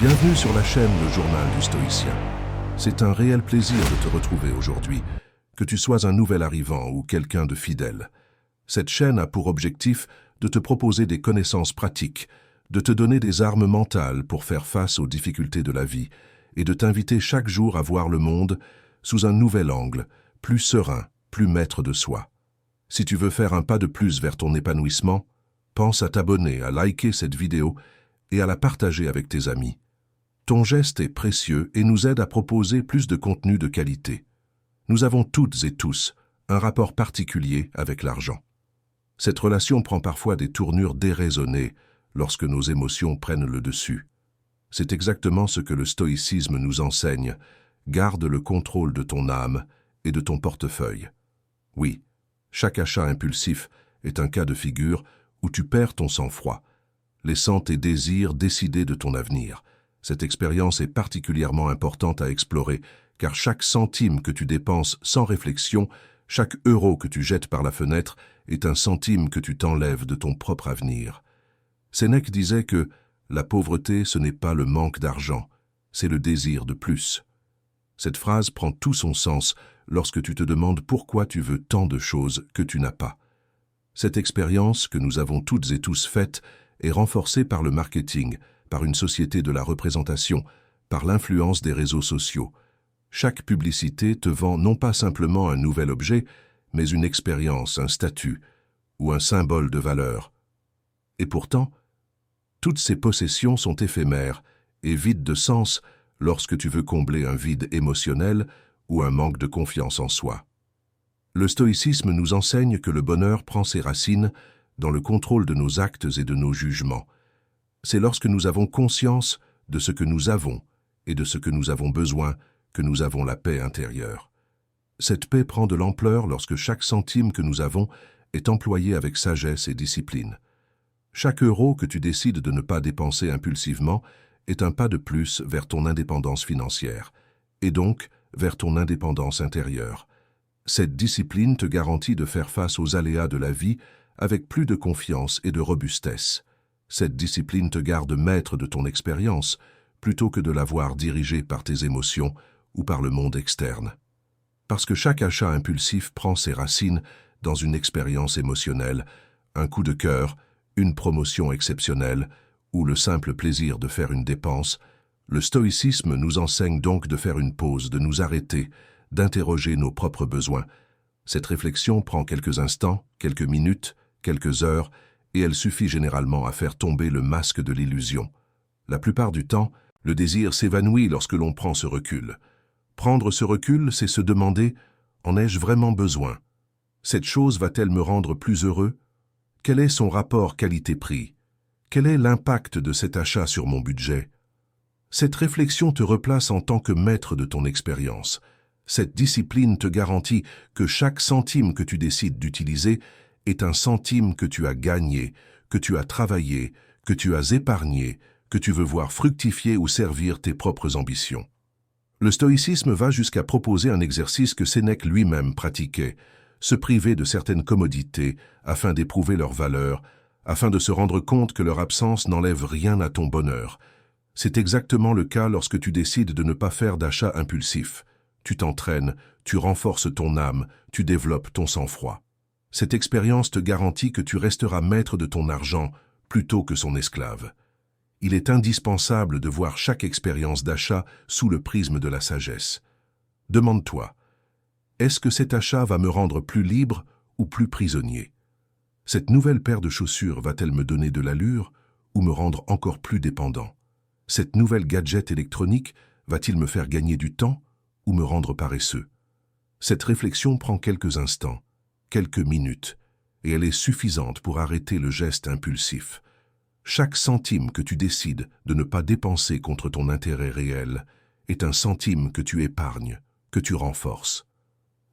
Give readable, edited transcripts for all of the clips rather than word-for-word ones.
Bienvenue sur la chaîne Le Journal du Stoïcien. C'est un réel plaisir de te retrouver aujourd'hui, que tu sois un nouvel arrivant ou quelqu'un de fidèle. Cette chaîne a pour objectif de te proposer des connaissances pratiques, de te donner des armes mentales pour faire face aux difficultés de la vie et de t'inviter chaque jour à voir le monde sous un nouvel angle, plus serein, plus maître de soi. Si tu veux faire un pas de plus vers ton épanouissement, pense à t'abonner, à liker cette vidéo et à la partager avec tes amis. Ton geste est précieux et nous aide à proposer plus de contenu de qualité. Nous avons toutes et tous un rapport particulier avec l'argent. Cette relation prend parfois des tournures déraisonnées lorsque nos émotions prennent le dessus. C'est exactement ce que le stoïcisme nous enseigne. Garde le contrôle de ton âme et de ton portefeuille. Oui, chaque achat impulsif est un cas de figure où tu perds ton sang-froid, laissant tes désirs décider de ton avenir. Cette expérience est particulièrement importante à explorer, car chaque centime que tu dépenses sans réflexion, chaque euro que tu jettes par la fenêtre, est un centime que tu t'enlèves de ton propre avenir. Sénèque disait que la pauvreté, ce n'est pas le manque d'argent, c'est le désir de plus. Cette phrase prend tout son sens lorsque tu te demandes pourquoi tu veux tant de choses que tu n'as pas. Cette expérience que nous avons toutes et tous faite est renforcée par le marketing, par une société de la représentation, par l'influence des réseaux sociaux. Chaque publicité te vend non pas simplement un nouvel objet, mais une expérience, un statut ou un symbole de valeur. Et pourtant, toutes ces possessions sont éphémères et vides de sens lorsque tu veux combler un vide émotionnel ou un manque de confiance en soi. Le stoïcisme nous enseigne que le bonheur prend ses racines dans le contrôle de nos actes et de nos jugements. C'est lorsque nous avons conscience de ce que nous avons et de ce que nous avons besoin que nous avons la paix intérieure. Cette paix prend de l'ampleur lorsque chaque centime que nous avons est employé avec sagesse et discipline. Chaque euro que tu décides de ne pas dépenser impulsivement est un pas de plus vers ton indépendance financière, et donc vers ton indépendance intérieure. Cette discipline te garantit de faire face aux aléas de la vie avec plus de confiance et de robustesse. Cette discipline te garde maître de ton expérience, plutôt que de la voir dirigée par tes émotions ou par le monde externe. Parce que chaque achat impulsif prend ses racines dans une expérience émotionnelle, un coup de cœur, une promotion exceptionnelle ou le simple plaisir de faire une dépense, le stoïcisme nous enseigne donc de faire une pause, de nous arrêter, d'interroger nos propres besoins. Cette réflexion prend quelques instants, quelques minutes, quelques heures, et elle suffit généralement à faire tomber le masque de l'illusion. La plupart du temps, le désir s'évanouit lorsque l'on prend ce recul. Prendre ce recul, c'est se demander « En ai-je vraiment besoin ? Cette chose va-t-elle me rendre plus heureux ? Quel est son rapport qualité-prix ? Quel est l'impact de cet achat sur mon budget ?» Cette réflexion te replace en tant que maître de ton expérience. Cette discipline te garantit que chaque centime que tu décides d'utiliser est un centime que tu as gagné, que tu as travaillé, que tu as épargné, que tu veux voir fructifier ou servir tes propres ambitions. Le stoïcisme va jusqu'à proposer un exercice que Sénèque lui-même pratiquait, se priver de certaines commodités afin d'éprouver leur valeur, afin de se rendre compte que leur absence n'enlève rien à ton bonheur. C'est exactement le cas lorsque tu décides de ne pas faire d'achat impulsif. Tu t'entraînes, tu renforces ton âme, tu développes ton sang-froid. Cette expérience te garantit que tu resteras maître de ton argent plutôt que son esclave. Il est indispensable de voir chaque expérience d'achat sous le prisme de la sagesse. Demande-toi, est-ce que cet achat va me rendre plus libre ou plus prisonnier ? Cette nouvelle paire de chaussures va-t-elle me donner de l'allure ou me rendre encore plus dépendant ? Cette nouvelle gadget électronique va-t-il me faire gagner du temps ou me rendre paresseux ? Cette réflexion prend quelques instants, quelques minutes, et elle est suffisante pour arrêter le geste impulsif. Chaque centime que tu décides de ne pas dépenser contre ton intérêt réel est un centime que tu épargnes, que tu renforces.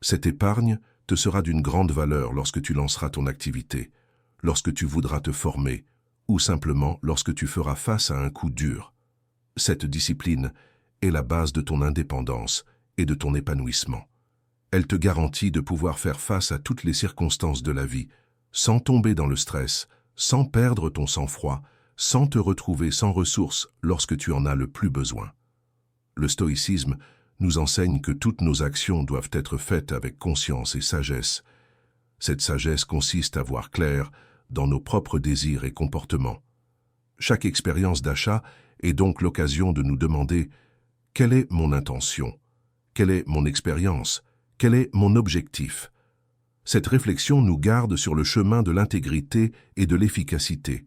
Cette épargne te sera d'une grande valeur lorsque tu lanceras ton activité, lorsque tu voudras te former, ou simplement lorsque tu feras face à un coup dur. Cette discipline est la base de ton indépendance et de ton épanouissement. Elle te garantit de pouvoir faire face à toutes les circonstances de la vie, sans tomber dans le stress, sans perdre ton sang-froid, sans te retrouver sans ressources lorsque tu en as le plus besoin. Le stoïcisme nous enseigne que toutes nos actions doivent être faites avec conscience et sagesse. Cette sagesse consiste à voir clair dans nos propres désirs et comportements. Chaque expérience d'achat est donc l'occasion de nous demander « Quelle est mon intention ? Quelle est mon expérience ? Quel est mon objectif ?» Cette réflexion nous garde sur le chemin de l'intégrité et de l'efficacité.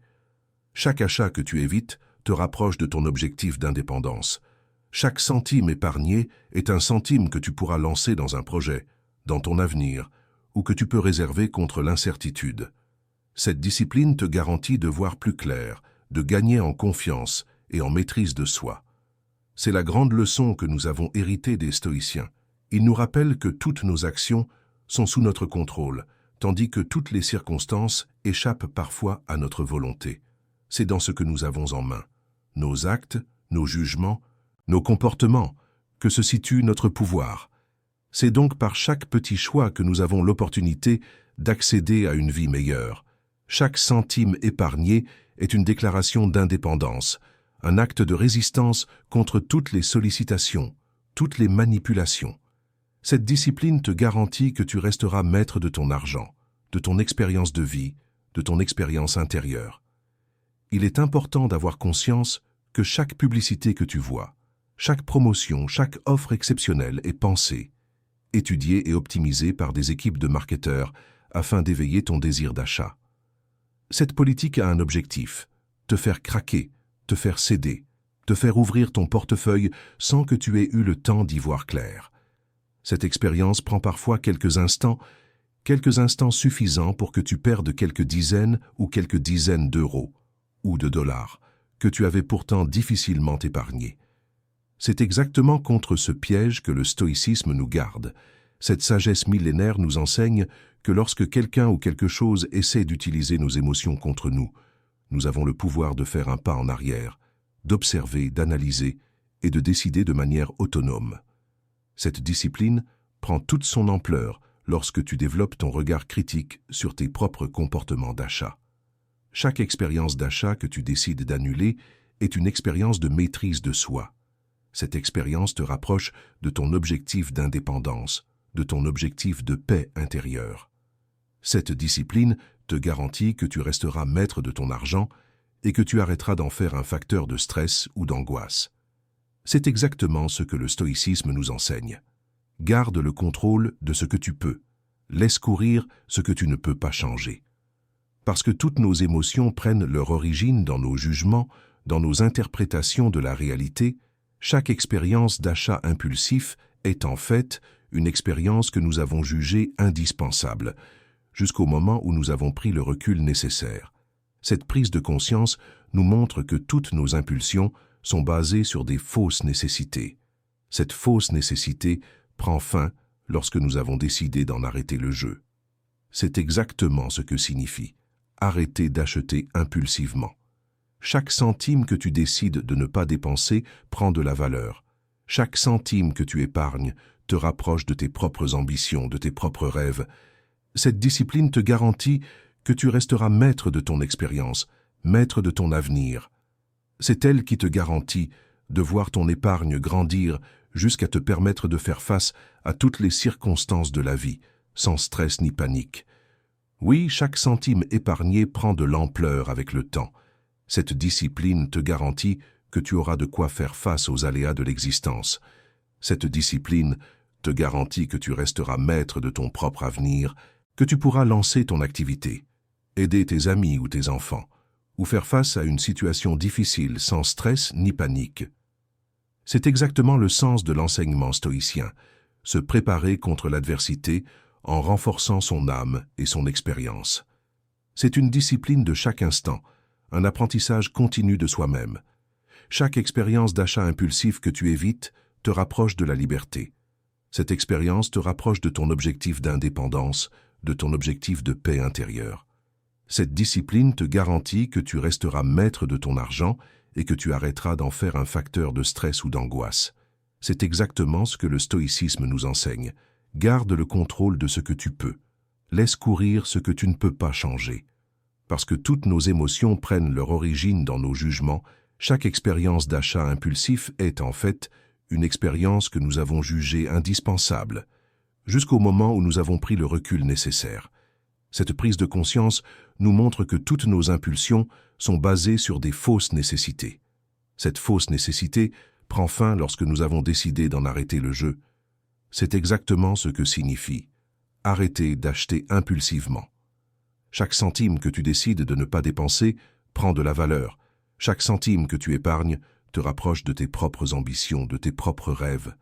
Chaque achat que tu évites te rapproche de ton objectif d'indépendance. Chaque centime épargné est un centime que tu pourras lancer dans un projet, dans ton avenir, ou que tu peux réserver contre l'incertitude. Cette discipline te garantit de voir plus clair, de gagner en confiance et en maîtrise de soi. C'est la grande leçon que nous avons héritée des stoïciens. Ils nous rappellent que toutes nos actions sont sous notre contrôle, tandis que toutes les circonstances échappent parfois à notre volonté. C'est dans ce que nous avons en main, nos actes, nos jugements, nos comportements, que se situe notre pouvoir. C'est donc par chaque petit choix que nous avons l'opportunité d'accéder à une vie meilleure. Chaque centime épargné est une déclaration d'indépendance, un acte de résistance contre toutes les sollicitations, toutes les manipulations. Cette discipline te garantit que tu resteras maître de ton argent, de ton expérience de vie, de ton expérience intérieure. Il est important d'avoir conscience que chaque publicité que tu vois, chaque promotion, chaque offre exceptionnelle est pensée, étudiée et optimisée par des équipes de marketeurs afin d'éveiller ton désir d'achat. Cette politique a un objectif, te faire craquer, te faire céder, te faire ouvrir ton portefeuille sans que tu aies eu le temps d'y voir clair. Cette expérience prend parfois quelques instants suffisants pour que tu perdes quelques dizaines d'euros ou de dollars que tu avais pourtant difficilement épargnés. C'est exactement contre ce piège que le stoïcisme nous garde. Cette sagesse millénaire nous enseigne que lorsque quelqu'un ou quelque chose essaie d'utiliser nos émotions contre nous, nous avons le pouvoir de faire un pas en arrière, d'observer, d'analyser et de décider de manière autonome. Cette discipline prend toute son ampleur lorsque tu développes ton regard critique sur tes propres comportements d'achat. Chaque expérience d'achat que tu décides d'annuler est une expérience de maîtrise de soi. Cette expérience te rapproche de ton objectif d'indépendance, de ton objectif de paix intérieure. Cette discipline te garantit que tu resteras maître de ton argent et que tu arrêteras d'en faire un facteur de stress ou d'angoisse. C'est exactement ce que le stoïcisme nous enseigne. Garde le contrôle de ce que tu peux. Laisse courir ce que tu ne peux pas changer. Parce que toutes nos émotions prennent leur origine dans nos jugements, dans nos interprétations de la réalité, chaque expérience d'achat impulsif est en fait une expérience que nous avons jugée indispensable, jusqu'au moment où nous avons pris le recul nécessaire. Cette prise de conscience nous montre que toutes nos impulsions sont basées sur des fausses nécessités. Cette fausse nécessité prend fin lorsque nous avons décidé d'en arrêter le jeu. C'est exactement ce que signifie arrêter d'acheter impulsivement. Chaque centime que tu décides de ne pas dépenser prend de la valeur. Chaque centime que tu épargnes te rapproche de tes propres ambitions, de tes propres rêves. Cette discipline te garantit que tu resteras maître de ton expérience, maître de ton avenir. C'est elle qui te garantit de voir ton épargne grandir jusqu'à te permettre de faire face à toutes les circonstances de la vie, sans stress ni panique. Oui, chaque centime épargné prend de l'ampleur avec le temps. Cette discipline te garantit que tu auras de quoi faire face aux aléas de l'existence. Cette discipline te garantit que tu resteras maître de ton propre avenir, que tu pourras lancer ton activité, aider tes amis ou tes enfants, ou faire face à une situation difficile sans stress ni panique. C'est exactement le sens de l'enseignement stoïcien, se préparer contre l'adversité en renforçant son âme et son expérience. C'est une discipline de chaque instant, un apprentissage continu de soi-même. Chaque expérience d'achat impulsif que tu évites te rapproche de la liberté. Cette expérience te rapproche de ton objectif d'indépendance, de ton objectif de paix intérieure. Cette discipline te garantit que tu resteras maître de ton argent et que tu arrêteras d'en faire un facteur de stress ou d'angoisse. C'est exactement ce que le stoïcisme nous enseigne. Garde le contrôle de ce que tu peux. Laisse courir ce que tu ne peux pas changer. Parce que toutes nos émotions prennent leur origine dans nos jugements, chaque expérience d'achat impulsif est en fait une expérience que nous avons jugée indispensable, jusqu'au moment où nous avons pris le recul nécessaire. Cette prise de conscience nous montre que toutes nos impulsions sont basées sur des fausses nécessités. Cette fausse nécessité prend fin lorsque nous avons décidé d'en arrêter le jeu. C'est exactement ce que signifie arrêter d'acheter impulsivement. Chaque centime que tu décides de ne pas dépenser prend de la valeur. Chaque centime que tu épargnes te rapproche de tes propres ambitions, de tes propres rêves.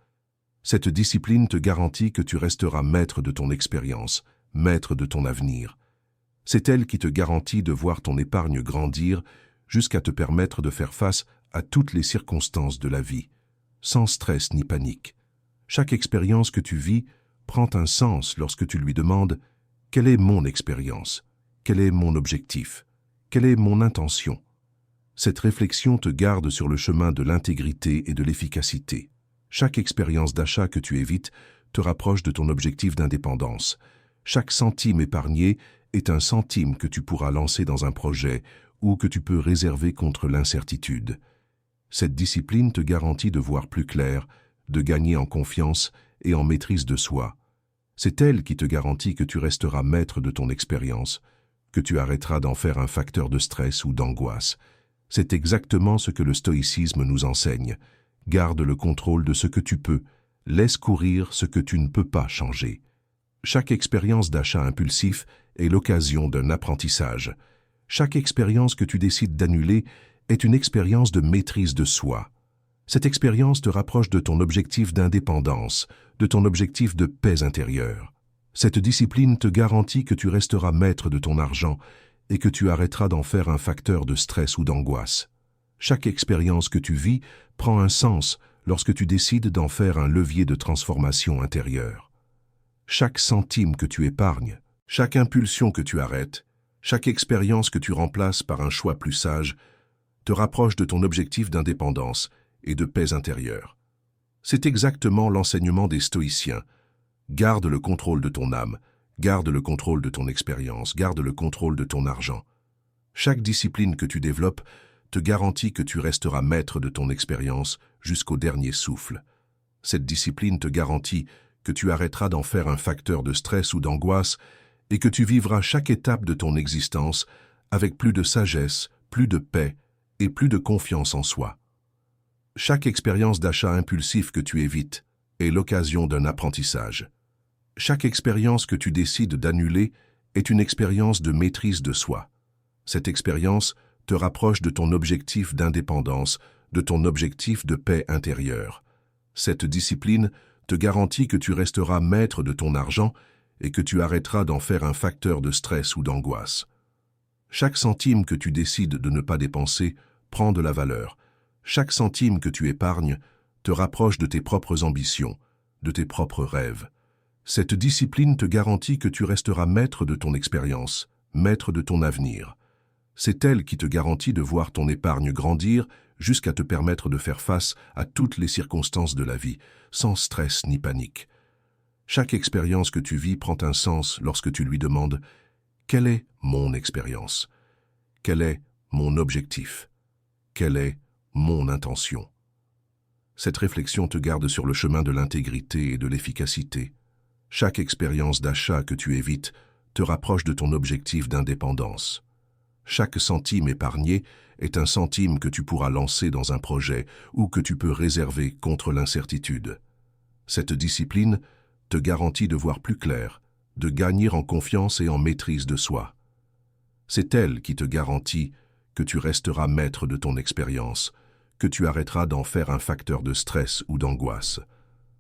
Cette discipline te garantit que tu resteras maître de ton expérience, maître de ton avenir. C'est elle qui te garantit de voir ton épargne grandir jusqu'à te permettre de faire face à toutes les circonstances de la vie, sans stress ni panique. Chaque expérience que tu vis prend un sens lorsque tu lui demandes « Quelle est mon expérience ? Quel est mon objectif ? Quelle est mon intention ?» Cette réflexion te garde sur le chemin de l'intégrité et de l'efficacité. Chaque expérience d'achat que tu évites te rapproche de ton objectif d'indépendance. Chaque centime épargné est un centime que tu pourras lancer dans un projet ou que tu peux réserver contre l'incertitude. Cette discipline te garantit de voir plus clair, de gagner en confiance et en maîtrise de soi. C'est elle qui te garantit que tu resteras maître de ton expérience, que tu arrêteras d'en faire un facteur de stress ou d'angoisse. C'est exactement ce que le stoïcisme nous enseigne. Garde le contrôle de ce que tu peux, laisse courir ce que tu ne peux pas changer. Chaque expérience d'achat impulsif est l'occasion d'un apprentissage. Chaque expérience que tu décides d'annuler est une expérience de maîtrise de soi. Cette expérience te rapproche de ton objectif d'indépendance, de ton objectif de paix intérieure. Cette discipline te garantit que tu resteras maître de ton argent et que tu arrêteras d'en faire un facteur de stress ou d'angoisse. Chaque expérience que tu vis prend un sens lorsque tu décides d'en faire un levier de transformation intérieure. Chaque centime que tu épargnes, chaque impulsion que tu arrêtes, chaque expérience que tu remplaces par un choix plus sage, te rapproche de ton objectif d'indépendance et de paix intérieure. C'est exactement l'enseignement des stoïciens. Garde le contrôle de ton âme, garde le contrôle de ton expérience, garde le contrôle de ton argent. Chaque discipline que tu développes te garantit que tu resteras maître de ton expérience jusqu'au dernier souffle. Cette discipline te garantit que tu arrêteras d'en faire un facteur de stress ou d'angoisse et que tu vivras chaque étape de ton existence avec plus de sagesse, plus de paix et plus de confiance en soi. Chaque expérience d'achat impulsif que tu évites est l'occasion d'un apprentissage. Chaque expérience que tu décides d'annuler est une expérience de maîtrise de soi. Cette expérience te rapproche de ton objectif d'indépendance, de ton objectif de paix intérieure. Cette discipline te garantit que tu resteras maître de ton argent et que tu arrêteras d'en faire un facteur de stress ou d'angoisse. Chaque centime que tu décides de ne pas dépenser prend de la valeur. Chaque centime que tu épargnes te rapproche de tes propres ambitions, de tes propres rêves. Cette discipline te garantit que tu resteras maître de ton expérience, maître de ton avenir. C'est elle qui te garantit de voir ton épargne grandir jusqu'à te permettre de faire face à toutes les circonstances de la vie, sans stress ni panique. Chaque expérience que tu vis prend un sens lorsque tu lui demandes « Quelle est mon expérience ? Quel est mon objectif ? Quelle est mon intention ?» Cette réflexion te garde sur le chemin de l'intégrité et de l'efficacité. Chaque expérience d'achat que tu évites te rapproche de ton objectif d'indépendance. Chaque centime épargné est un centime que tu pourras lancer dans un projet ou que tu peux réserver contre l'incertitude. Cette discipline te garantit de voir plus clair, de gagner en confiance et en maîtrise de soi. C'est elle qui te garantit que tu resteras maître de ton expérience, que tu arrêteras d'en faire un facteur de stress ou d'angoisse.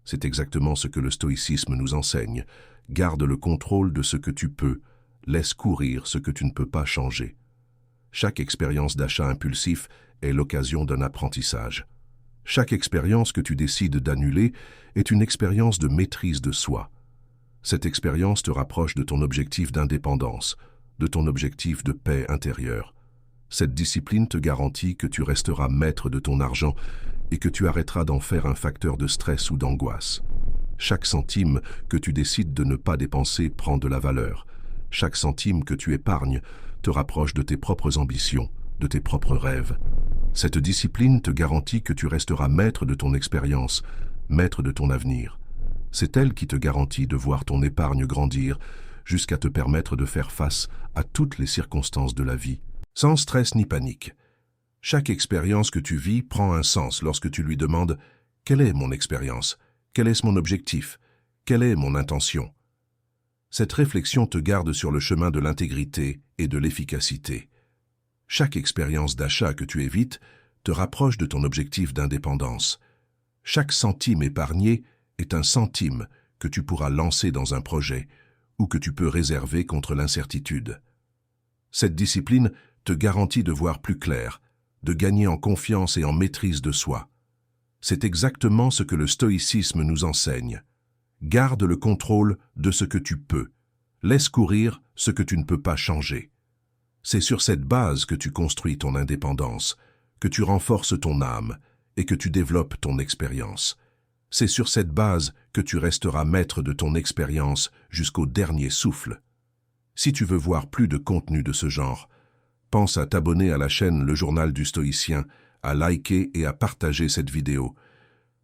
C'est exactement ce que le stoïcisme nous enseigne. Garde le contrôle de ce que tu peux, laisse courir ce que tu ne peux pas changer. Chaque expérience d'achat impulsif est l'occasion d'un apprentissage. Chaque expérience que tu décides d'annuler est une expérience de maîtrise de soi. Cette expérience te rapproche de ton objectif d'indépendance, de ton objectif de paix intérieure. Cette discipline te garantit que tu resteras maître de ton argent et que tu arrêteras d'en faire un facteur de stress ou d'angoisse. Chaque centime que tu décides de ne pas dépenser prend de la valeur. Chaque centime que tu épargnes te rapproche de tes propres ambitions, de tes propres rêves. Cette discipline te garantit que tu resteras maître de ton expérience, maître de ton avenir. C'est elle qui te garantit de voir ton épargne grandir jusqu'à te permettre de faire face à toutes les circonstances de la vie, sans stress ni panique. Chaque expérience que tu vis prend un sens lorsque tu lui demandes « Quelle est mon expérience? Quel est mon objectif? Quelle est mon intention ?» Cette réflexion te garde sur le chemin de l'intégrité et de l'efficacité. Chaque expérience d'achat que tu évites te rapproche de ton objectif d'indépendance. Chaque centime épargné est un centime que tu pourras lancer dans un projet ou que tu peux réserver contre l'incertitude. Cette discipline te garantit de voir plus clair, de gagner en confiance et en maîtrise de soi. C'est exactement ce que le stoïcisme nous enseigne. Garde le contrôle de ce que tu peux. Laisse courir ce que tu ne peux pas changer. C'est sur cette base que tu construis ton indépendance, que tu renforces ton âme et que tu développes ton expérience. C'est sur cette base que tu resteras maître de ton expérience jusqu'au dernier souffle. Si tu veux voir plus de contenu de ce genre, pense à t'abonner à la chaîne Le Journal du Stoïcien, à liker et à partager cette vidéo.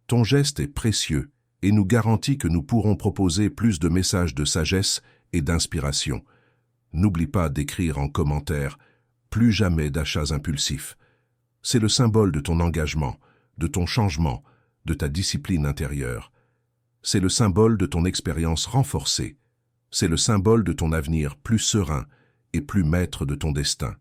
Ton geste est précieux et nous garantit que nous pourrons proposer plus de messages de sagesse et d'inspiration. N'oublie pas d'écrire en commentaire « Plus jamais d'achats impulsifs ». C'est le symbole de ton engagement, de ton changement, de ta discipline intérieure. C'est le symbole de ton expérience renforcée. C'est le symbole de ton avenir plus serein et plus maître de ton destin.